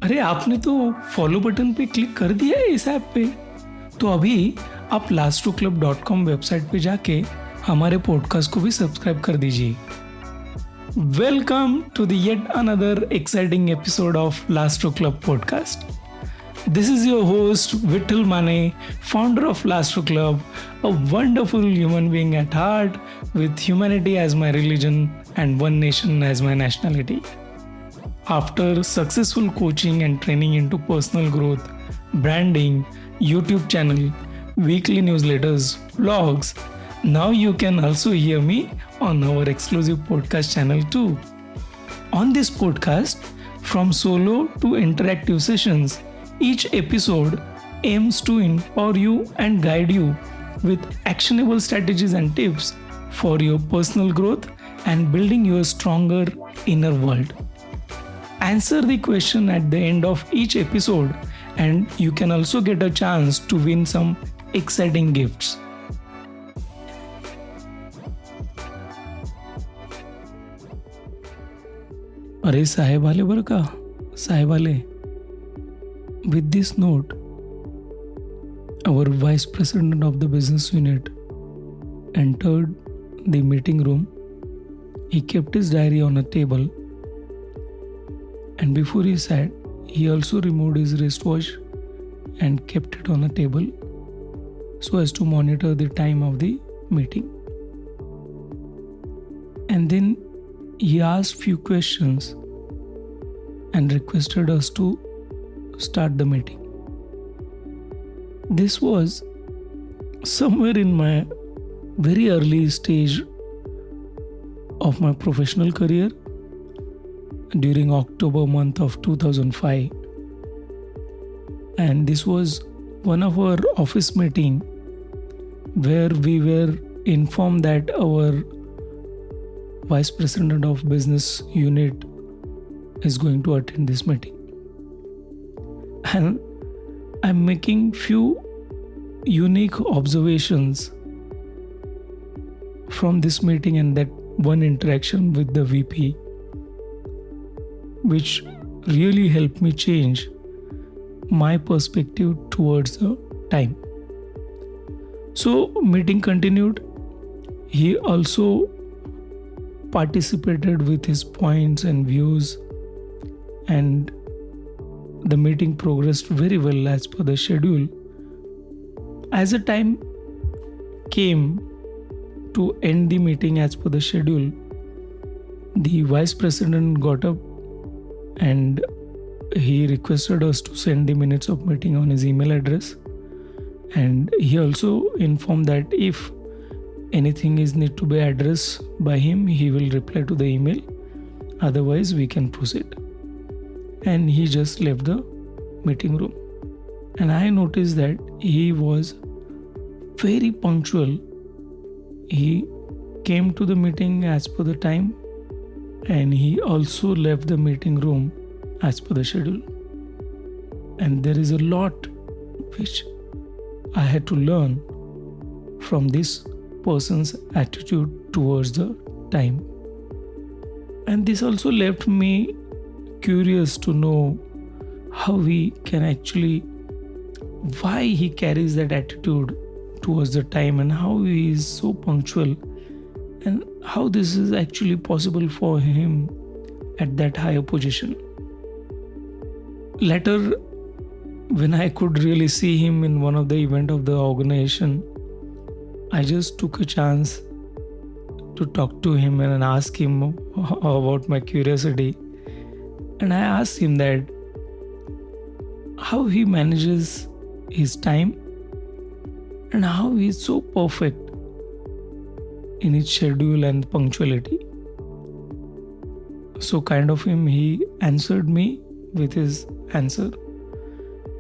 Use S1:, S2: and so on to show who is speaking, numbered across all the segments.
S1: अरे आपने तो फॉलो बटन पे क्लिक कर दिया है इस ऐप पे। तो अभी आप last2club.com वेबसाइट पे जाके हमारे पॉडकास्ट को भी सब्सक्राइब कर दीजिए। Welcome to the yet another exciting episode of last two club podcast. This is your host Vittal Mane, founder of Last Club, a wonderful human being at heart with humanity as my religion and one nation as my nationality. After successful coaching and training into personal growth, branding, YouTube channel, weekly newsletters, blogs, now you can also hear me on our exclusive podcast channel too. On this podcast, from solo to interactive sessions, each episode aims to empower you and guide you with actionable strategies and tips for your personal growth and building your stronger inner world. Answer the question at the end of each episode, and you can also get a chance to win some exciting gifts. अरे साहेब आले बरं का, साहेब आले. With this note, our vice president of the business unit entered the meeting room. He kept his diary on a table, and before he sat, he also removed his wristwatch and kept it on a table so as to monitor the time of the meeting. And then he asked few questions and requested us to start the meeting. This was somewhere in my very early stage of my professional career during October month of 2005, and this was one of our office meeting where we were informed that our vice president of business unit is going to attend this meeting. And I'm making few unique observations from this meeting and that one interaction with the VP, which really helped me change my perspective towards the time. So meeting continued. He also participated with his points and views, and the meeting progressed very well as per the schedule. As the time came to end the meeting as per the schedule, the vice president got up and he requested us to send the minutes of meeting on his email address, and he also informed that if anything is need to be addressed by him, he will reply to the email, otherwise we can proceed. And he just left the meeting room, and I noticed that he was very punctual. He came to the meeting as per the time, and he also left the meeting room as per the schedule. And there is a lot which I had to learn from this person's attitude towards the time. And this also left me curious to know how he can actually, why he carries that attitude towards the time, and how he is so punctual, and how this is actually possible for him at that higher position. Later, when I could really see him in one of the event of the organization, I just took a chance to talk to him and ask him about my curiosity. And I asked him that how he manages his time and how he is so perfect in his schedule and punctuality. So kind of him, he answered me with his answer.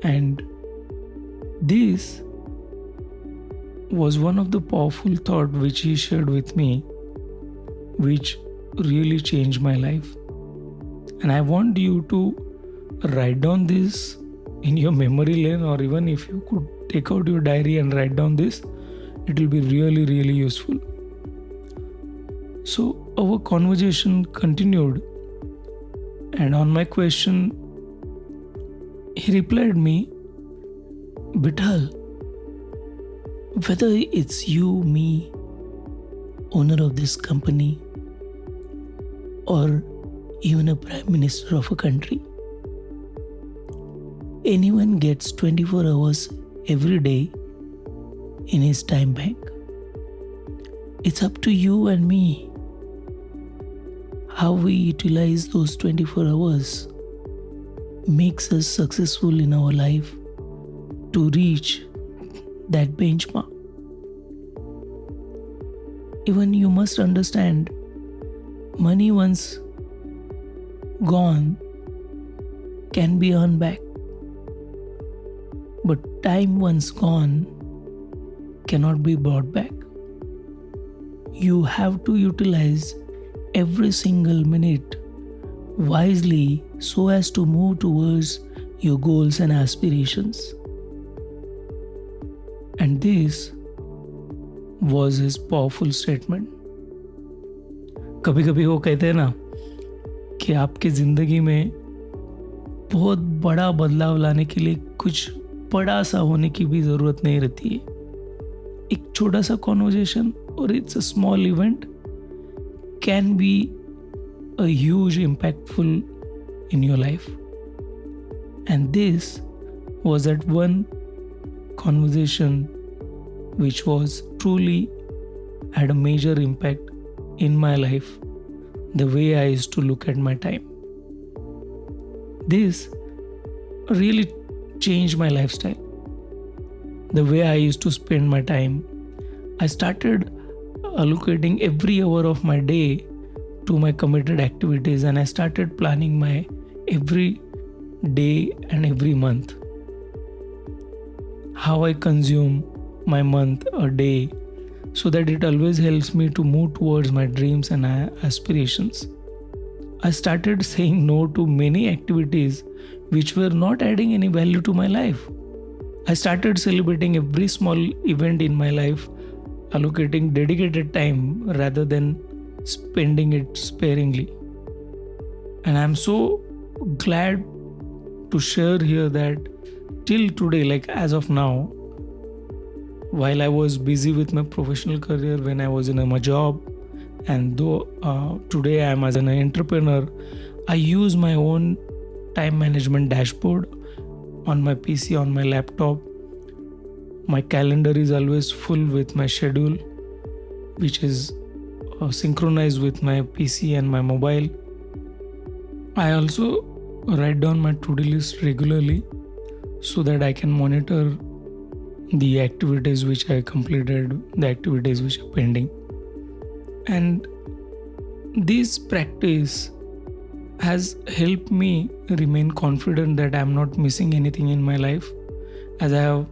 S1: And this was one of the powerful thought which he shared with me, which really changed my life. And I want you to write down this in your memory lane, or even if you could take out your diary and write down this, it will be really, really useful. So our conversation continued, and on my question, He replied me, Vithal, whether it's you, me, owner of this company, or even a prime minister of a country, anyone gets 24 hours every day in his time bank. It's up to you and me how we utilize those 24 hours makes us successful in our life to reach that benchmark. Even you must understand, money once gone can be earned back, but time once gone cannot be brought back. You have to utilize every single minute wisely so as to move towards your goals and aspirations. And this was his powerful statement. कभी कभी वो कहते हैं ना कि आपकी ज़िंदगी में बहुत बड़ा बदलाव लाने के लिए कुछ बड़ा सा होने की भी ज़रूरत नहीं रहती है. एक छोटा सा कॉन्वर्जेशन और it's a small event can be a huge impactful in your life. And this was that one conversation which was truly had a major impact in my life, the way I used to look at my time. This really changed my lifestyle, the way I used to spend my time. I started allocating every hour of my day to my committed activities, and I started planning my every day and every month, how I consume my month or day, so that it always helps me to move towards my dreams and aspirations. I started saying no to many activities which were not adding any value to my life. I started celebrating every small event in my life, allocating dedicated time rather than spending it sparingly. And I'm so glad to share here that till today, like as of now, while I was busy with my professional career, when I was in my job, and though today I am as an entrepreneur, I use my own time management dashboard on my PC, on my laptop. My calendar is always full with my schedule, which is synchronized with my PC and my mobile. I also write down my to-do list regularly so that I can monitor the activities which I completed, the activities which are pending. And this practice has helped me remain confident that I am not missing anything in my life, as I have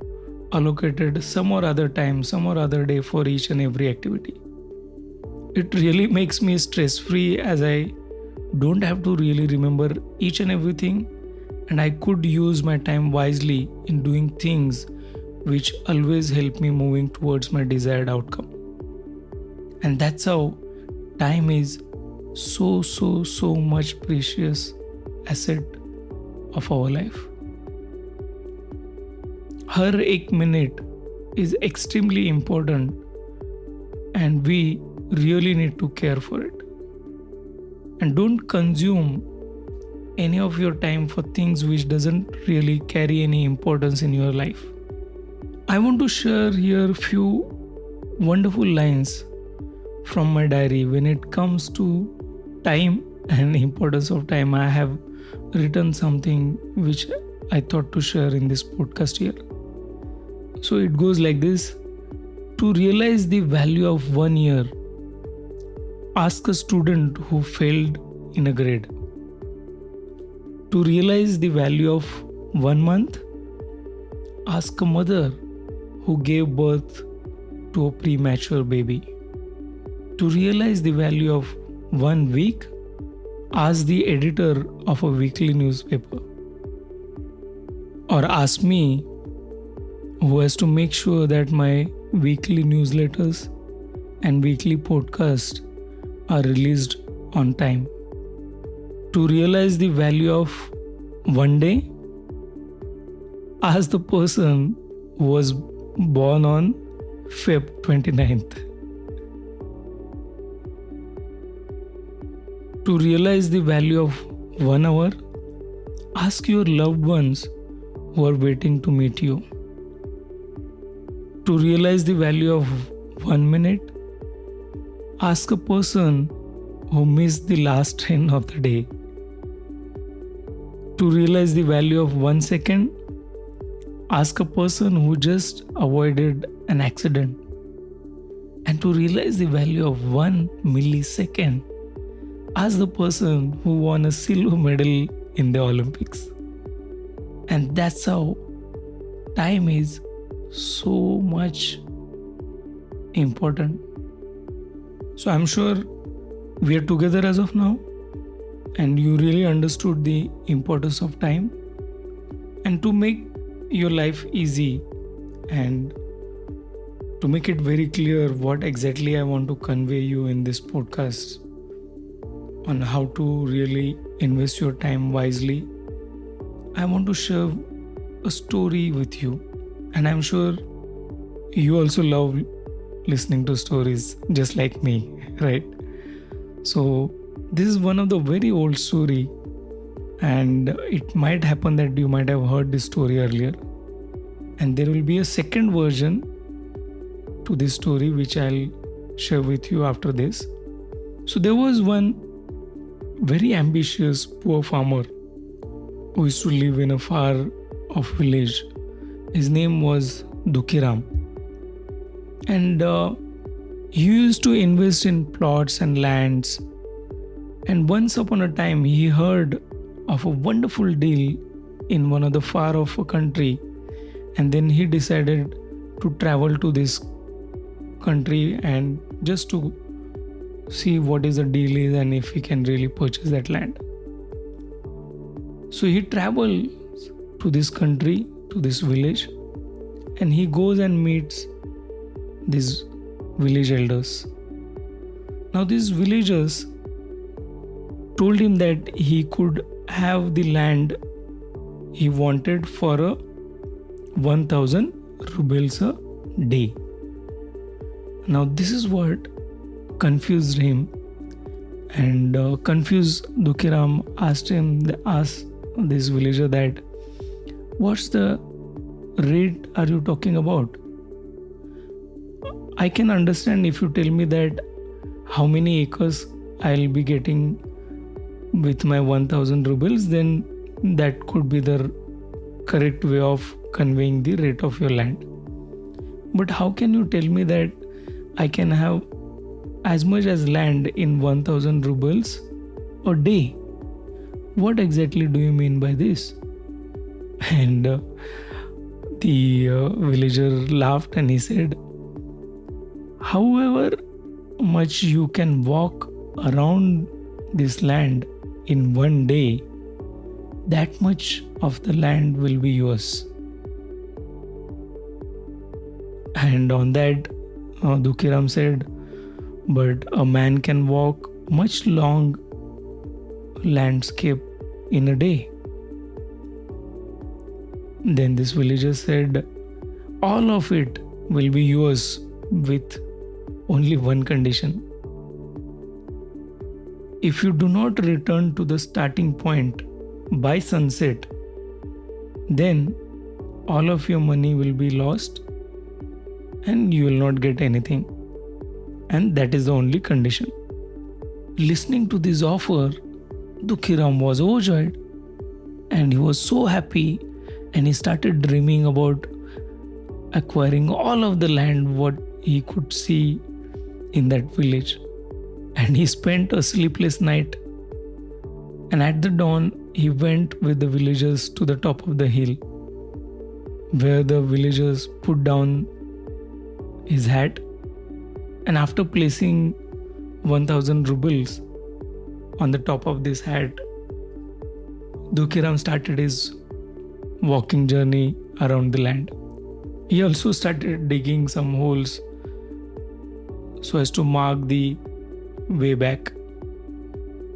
S1: allocated some or other time, some or other day for each and every activity. It really makes me stress-free, as I don't have to really remember each and everything, and I could use my time wisely in doing things which always help me moving towards my desired outcome. And that's how time is so much precious asset of our life. हर एक minute is extremely important, and we really need to care for it. And don't consume any of your time for things which doesn't really carry any importance in your life. I want to share here few wonderful lines from my diary. When it comes to time and importance of time, I have written something which I thought to share in this podcast here. So it goes like this: to realize the value of 1 year, ask a student who failed in a grade. To realize the value of 1 month, ask a mother who gave birth to a premature baby. To realize the value of 1 week, ask the editor of a weekly newspaper. Or ask me, who has to make sure that my weekly newsletters and weekly podcasts are released on time. To realize the value of 1 day, Ask the person who was born on Feb 29th. To realize the value of 1 hour, ask your loved ones who are waiting to meet you. To realize the value of 1 minute, ask a person who missed the last train of the day. To realize the value of 1 second, ask a person who just avoided an accident. And to realize the value of 1 millisecond, ask the person who won a silver medal in the Olympics. And that's how time is so much important. So I'm sure we are together as of now, and you really understood the importance of time. And to make your life easy and to make it very clear what exactly I want to convey you in this podcast on how to really invest your time wisely, I want to share a story with you. And I'm sure you also love listening to stories just like me, right? So this is one of the very old story, and it might happen that you might have heard this story earlier, and there will be a second version to this story which I'll share with you after this. So there was one very ambitious poor farmer who used to live in a far off village. His name was Dukhiram, and he used to invest in plots and lands. And once upon a time, he heard of a wonderful deal in one of the far off country, and then he decided to travel to this country and just to see what is the deal is and if he can really purchase that land. So he travels to this country, to this village, and he goes and meets these village elders. Now these villagers told him that he could have the land he wanted for a 1000 rubles a day. Now this is what confused him, and confused Dukhiram asked this villager that, what's the rate are you talking about? I can understand if you tell me that how many acres I'll be getting with my 1000 rubles, then that could be the correct way of conveying the rate of your land. But how can you tell me that I can have as much as land in 1000 rubles a day? What exactly do you mean by this? And the villager laughed and he said, however much you can walk around this land in one day, that much of the land will be yours. And on that, Dukhiram said, but a man can walk much long landscape in a day. Then this villager said, all of it will be yours with only one condition. If you do not return to the starting point by sunset, then all of your money will be lost and you will not get anything. And that is the only condition. Listening to this offer, Dukhiram was overjoyed and he was so happy, and he started dreaming about acquiring all of the land what he could see in that village. And he spent a sleepless night, and at the dawn he went with the villagers to the top of the hill, where the villagers put down his hat, and after placing 1000 rubles on the top of this hat, Dukhiram started his walking journey around the land. He also started digging some holes so as to mark the way back.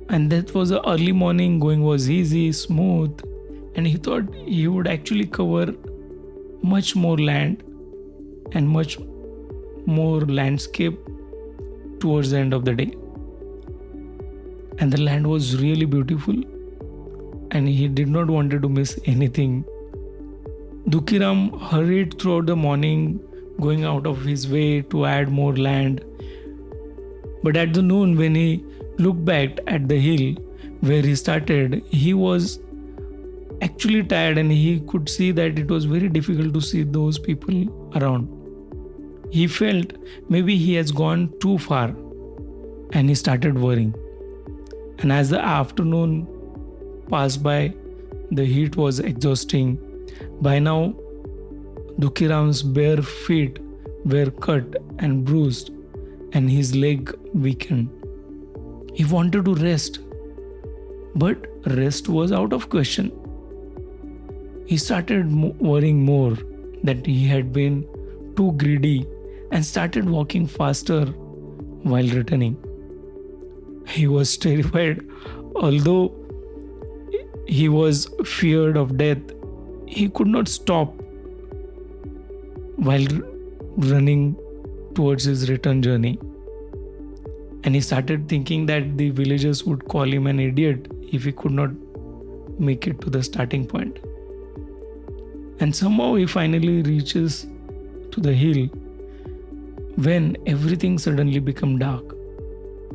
S1: And that was the early morning, going was easy, smooth, and he thought he would actually cover much more land and much more landscape towards the end of the day. And the land was really beautiful, and he did not wanted to miss anything. Dukhiram hurried throughout the morning, going out of his way to add more land. But at the noon, when he looked back at the hill where he started, he was actually tired, and he could see that it was very difficult to see those people around. He felt maybe he has gone too far, and he started worrying. And as the afternoon passed by, the heat was exhausting. By now, Dukhiram's bare feet were cut and bruised, and his leg weakened. He wanted to rest, but rest was out of question. He started worrying more that he had been too greedy and started walking faster while returning. He was terrified. Although he was feared of death, he could not stop while running towards his return journey. And he started thinking that the villagers would call him an idiot if he could not make it to the starting point. And somehow he finally reaches to the hill when everything suddenly became dark.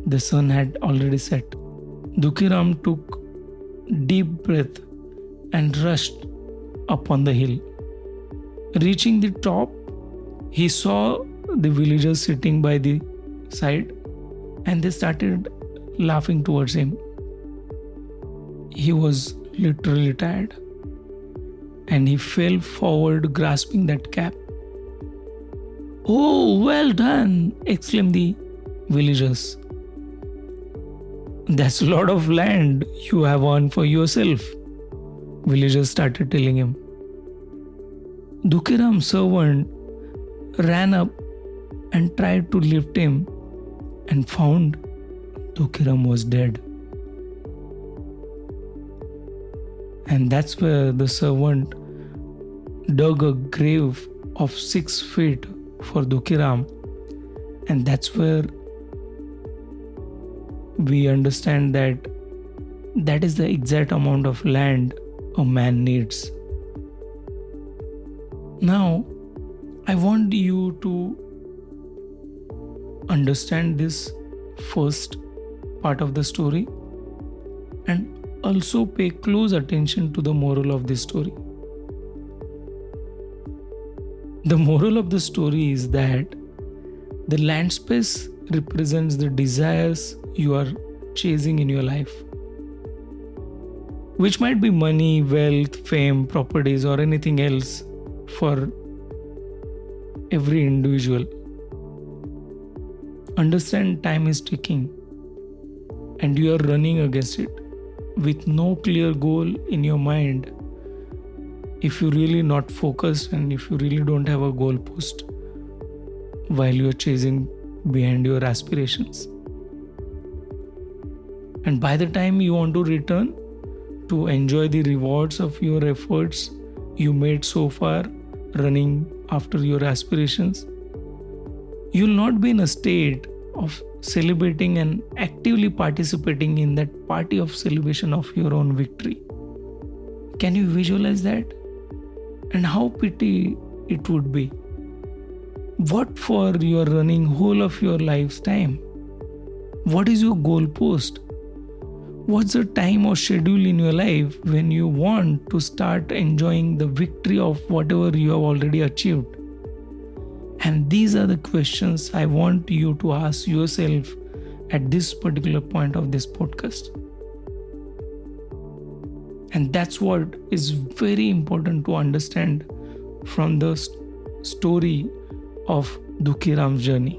S1: The sun had already set. Dukhiram took deep breath and rushed up on the hill. Reaching the top, he saw the villagers sitting by the side, and they started laughing towards him. He was literally tired, and he fell forward grasping that cap. "Oh, well done!" exclaimed the villagers. "That's a lot of land you have won for yourself," villagers started telling him. Dukhiram's servant ran up and tried to lift him and found Dukhiram was dead. And that's where the servant dug a grave of 6 feet for Dukhiram, and that's where we understand that that is the exact amount of land a man needs. Now, I want you to understand this first part of the story and also pay close attention to the moral of this story. The moral of the story is that the land space represents the desires you are chasing in your life, which might be money, wealth, fame, properties, or anything else for every individual. Understand time is ticking and you are running against it with no clear goal in your mind. If you're really not focused and if you really don't have a goal post while you're chasing behind your aspirations. And by the time you want to return to enjoy the rewards of your efforts you made so far running after your aspirations, you'll not be in a state of celebrating and actively participating in that party of celebration of your own victory. Can you visualize that? And how pity it would be. What for you are running whole of your life's time? What is your goal post? What's the time or schedule in your life when you want to start enjoying the victory of whatever you have already achieved? And these are the questions I want you to ask yourself at this particular point of this podcast. And that's what is very important to understand from the story of Dukhiram's journey.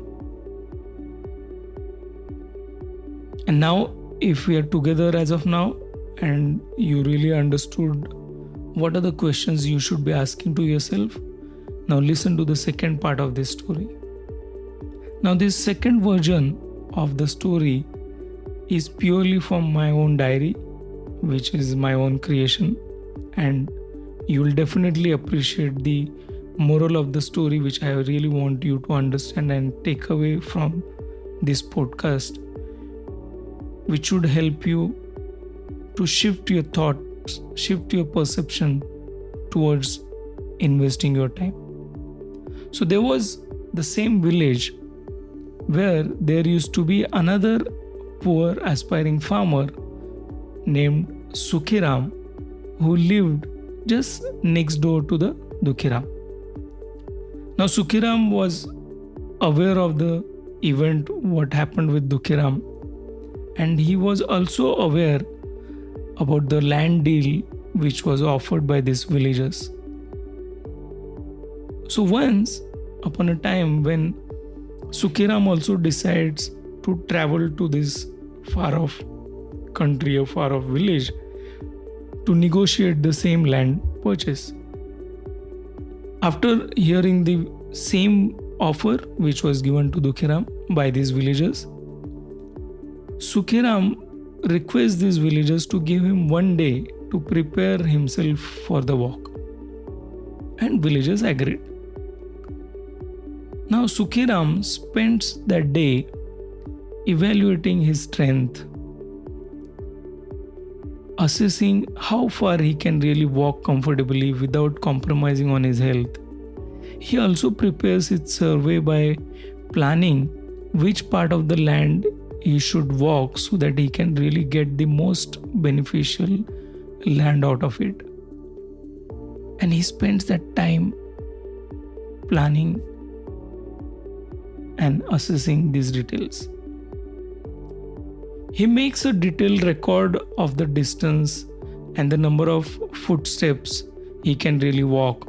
S1: And now, if we are together as of now and you really understood what are the questions you should be asking to yourself, now listen to the second part of this story. Now, this second version of the story is purely from my own diary, which is my own creation, and you will definitely appreciate the moral of the story which I really want you to understand and take away from this podcast, which should help you to shift your thoughts, shift your perception towards investing your time. So there was the same village where there used to be another poor aspiring farmer named Sukhiram, who lived just next door to the Dukhiram. Now Sukhiram was aware of the event what happened with Dukhiram, and he was also aware about the land deal which was offered by these villagers. So once upon a time when Sukhiram also decides to travel to this far off country or far off village to negotiate the same land purchase. After hearing the same offer which was given to Dukhiram by these villagers, Sukhiram requests these villagers to give him 1 day to prepare himself for the walk. And villagers agreed. Now Sukhiram spends that day evaluating his strength, assessing how far he can really walk comfortably without compromising on his health. He also prepares his survey by planning which part of the land he should walk so that he can really get the most beneficial land out of it. And he spends that time planning and assessing these details. He makes a detailed record of the distance and the number of footsteps he can really walk.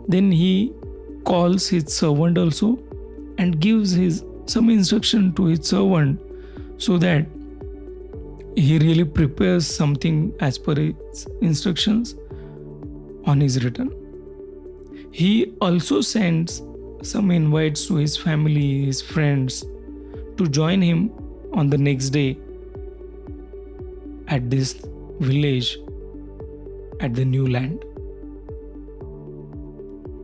S1: Then he calls his servant also and gives some instruction to his servant so that he really prepares something as per his instructions on his return. He also sends some invites to his family, his friends, to join him on the next day at this village at the new land.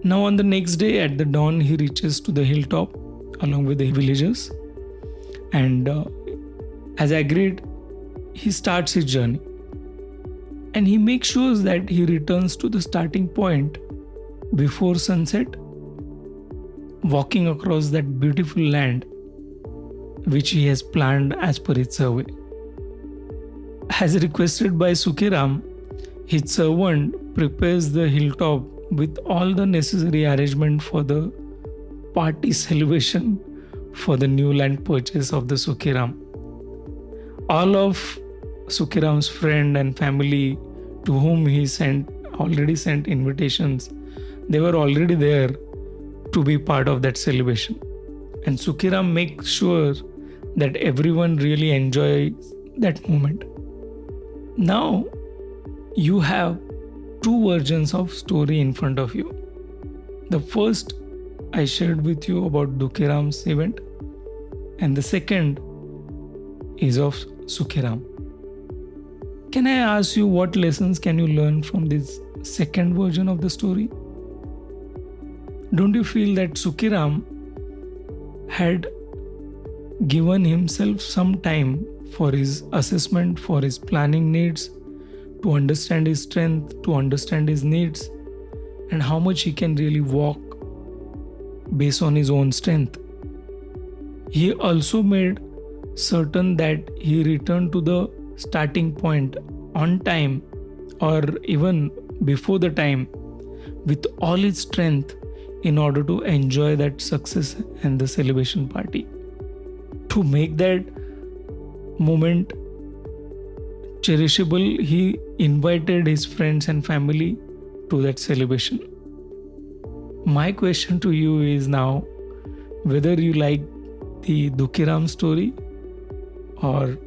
S1: Now on the next day at the dawn, he reaches to the hilltop along with the villagers, and as agreed, he starts his journey. And he makes sure that he returns to the starting point before sunset, walking across that beautiful land which he has planned as per his survey. As requested by Sukhiram, his servant prepares the hilltop with all the necessary arrangement for the party celebration for the new land purchase of the Sukhiram. All of Sukhiram's friend and family to whom he already sent invitations, they were already there to be part of that celebration. And Sukhiram makes sure that everyone really enjoys that moment. Now you have two versions of story in front of you. The first I shared with you about Dukhiram's event, and the second is of Sukhiram. Can I ask you what lessons can you learn from this second version of the story? Don't you feel that Sukhiram had given himself some time for his assessment, for his planning needs, to understand his strength, to understand his needs, and how much he can really walk based on his own strength? He also made certain that he returned to the starting point on time or even before the time with all his strength in order to enjoy that success and the celebration party. To make that moment cherishable, he invited his friends and family to that celebration. My question to you is now whether you like the Dukhiram story, or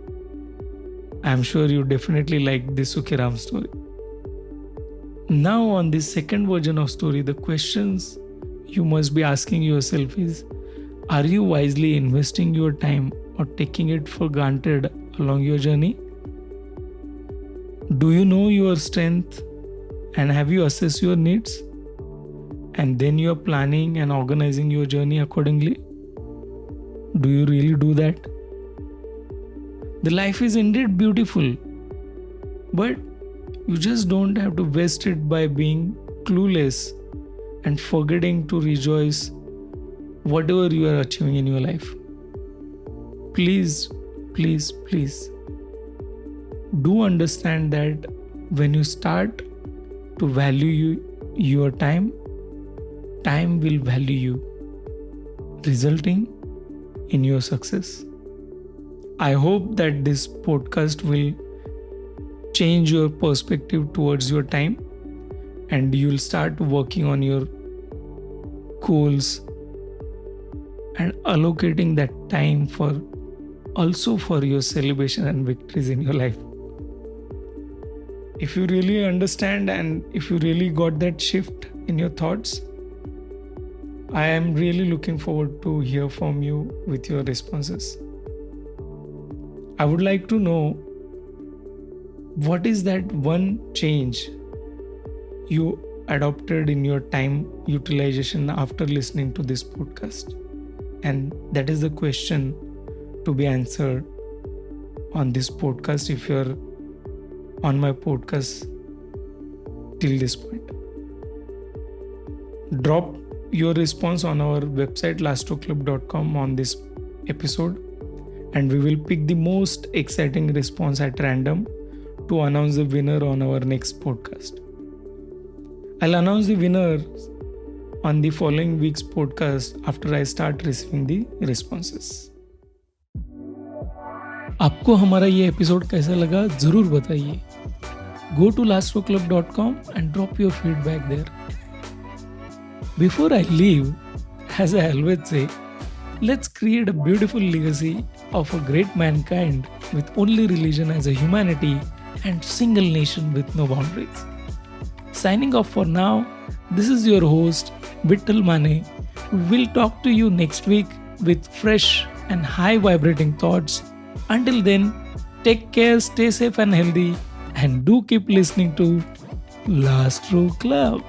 S1: I'm sure you definitely like the Sukhiram story. Now on this second version of story, the questions you must be asking yourself is, are you wisely investing your time or taking it for granted along your journey? Do you know your strength and have you assessed your needs? and then you are planning and organizing your journey accordingly? Do you really do that? The life is indeed beautiful, but you just don't have to waste it by being clueless and forgetting to rejoice whatever you are achieving in your life. Please, please, please do understand that when you start to value your time, time will value you, resulting in your success. I hope that this podcast will change your perspective towards your time and you'll start working on your goals and allocating that time for your celebration and victories in your life. If you really understand and if you really got that shift in your thoughts, I am really looking forward to hear from you with your responses. I would like to know, what is that one change you adopted in your time utilization after listening to this podcast? And that is the question to be answered on this podcast if you're on my podcast till this point. Drop your response on our website lastoclub.com on this episode, and we will pick the most exciting response at random to announce the winner on our next podcast. I'll announce the winner on the following week's podcast after I start receiving the responses. आपको हमारा ये episode कैसा लगा ज़रूर बताइए. Go to lastoclub.com and drop your feedback there. Before I leave, as I always say, let's create a beautiful legacy of a great mankind with only religion as a humanity and single nation with no boundaries. Signing off for now, this is your host, Vittal Mane. We'll talk to you next week with fresh and high vibrating thoughts. Until then, take care, stay safe and healthy, and do keep listening to Last Row Club.